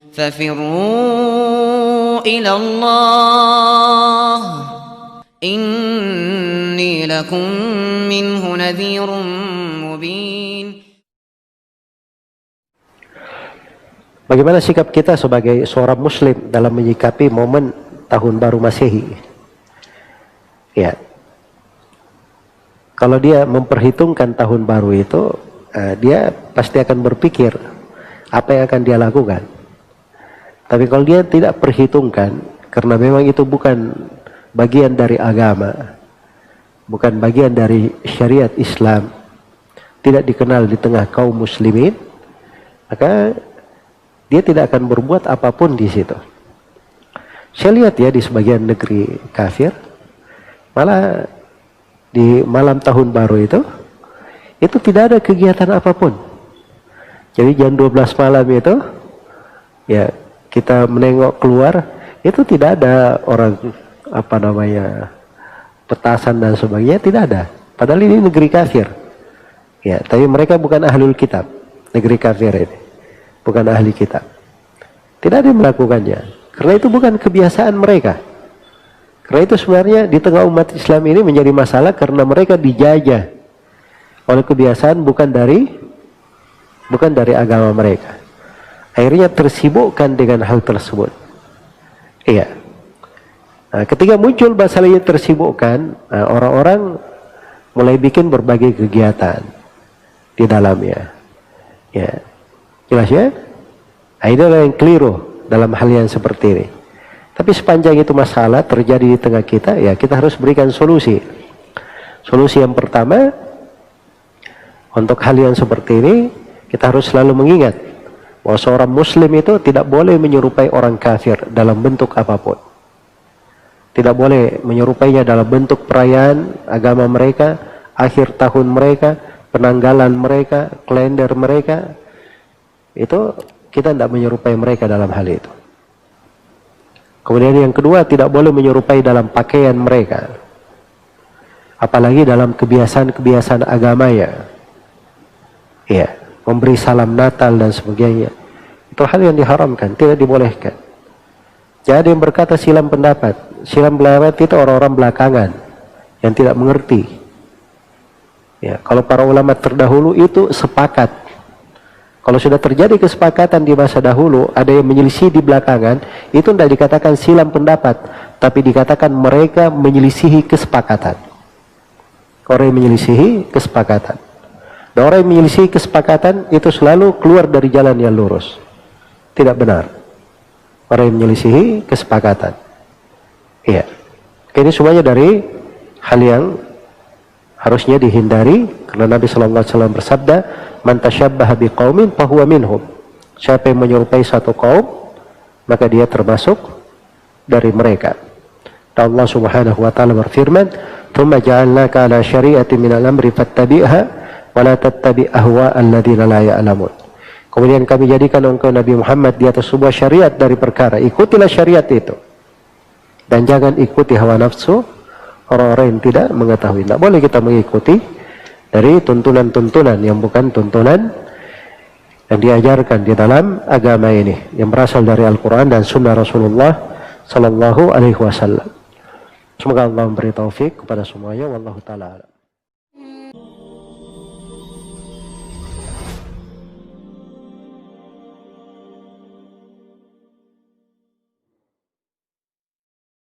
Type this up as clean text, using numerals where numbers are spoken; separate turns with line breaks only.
ففروا إلى الله إني لكم منه نذير مبين.
Bagaimana sikap kita sebagai seorang muslim dalam menyikapi momen tahun baru Masehi? Ya, kalau dia memperhitungkan tahun baru itu, dia pasti akan berpikir apa yang akan dia lakukan. Tapi kalau dia tidak perhitungkan, karena memang itu bukan bagian dari agama, bukan bagian dari syariat Islam, tidak dikenal di tengah kaum muslimin, maka dia tidak akan berbuat apapun di situ. Saya lihat ya di sebagian negeri kafir, malah di malam tahun baru itu tidak ada kegiatan apapun. Jadi jam 12 malam itu, ya kita menengok keluar, itu tidak ada orang petasan dan sebagainya, tidak ada. Padahal ini negeri kafir. Ya, tapi mereka bukan ahlul kitab, negeri kafir ini. Bukan ahli kitab. Tidak ada yang melakukannya. Karena itu bukan kebiasaan mereka. Karena itu sebenarnya di tengah umat Islam ini menjadi masalah karena mereka dijajah oleh kebiasaan bukan dari agama mereka. Akhirnya tersibukkan dengan hal tersebut. Iya. Nah, ketika muncul masalahnya tersibukkan, orang-orang mulai bikin berbagai kegiatan di dalamnya. Ya. Jelas ya? Nah, ini adalah yang keliru dalam hal yang seperti ini. Tapi sepanjang itu masalah terjadi di tengah kita, ya kita harus berikan solusi. Solusi yang pertama, untuk hal yang seperti ini, kita harus selalu mengingat bahwa seorang muslim itu tidak boleh menyerupai orang kafir dalam bentuk apapun. Tidak boleh menyerupainya dalam bentuk perayaan agama mereka, akhir tahun mereka, penanggalan mereka, kalender mereka. Itu kita tidak menyerupai mereka dalam hal itu. Kemudian yang kedua, tidak boleh menyerupai dalam pakaian mereka, apalagi dalam kebiasaan-kebiasaan agamanya. Ya, memberi salam Natal dan sebagainya, itu hal yang diharamkan, tidak dibolehkan. Jadi yang berkata silam pendapat itu orang-orang belakangan yang tidak mengerti. Ya, kalau para ulama terdahulu itu sepakat. Kalau sudah terjadi kesepakatan di masa dahulu, ada yang menyelisih di belakangan, itu tidak dikatakan silam pendapat, tapi dikatakan mereka menyelisihi kesepakatan. Orang yang menyelisihi kesepakatan. Dan orang yang menyelisihi kesepakatan itu selalu keluar dari jalan yang lurus. Tidak benar. Orang yang menyelisihi kesepakatan. Iya. Ini semuanya dari hal yang harusnya dihindari, karena Nabi SAW bersabda, man tashabbaha biqaumin fahuwa minhum. Siapa yang menyerupai satu kaum, maka dia termasuk dari mereka. Dan Allah Subhanahu wa taala berfirman, "Tsumma ja'alnaka 'ala syari'atin minal amri fattabi'ha wa la tattabi' ahwa'al ladzina la ya'lamun." Kemudian kami jadikan engkau Nabi Muhammad di atas sebuah syariat dari perkara. Ikutilah syariat itu. Dan jangan ikuti hawa nafsu orang-orang yang tidak mengetahui. Tidak boleh kita mengikuti dari tuntunan-tuntunan yang bukan tuntunan yang diajarkan di dalam agama ini, yang berasal dari Al-Quran dan Sunnah Rasulullah Sallallahu Alaihi Wasallam. Semoga Allah memberi taufik kepada semuanya. Wallahu ta'ala.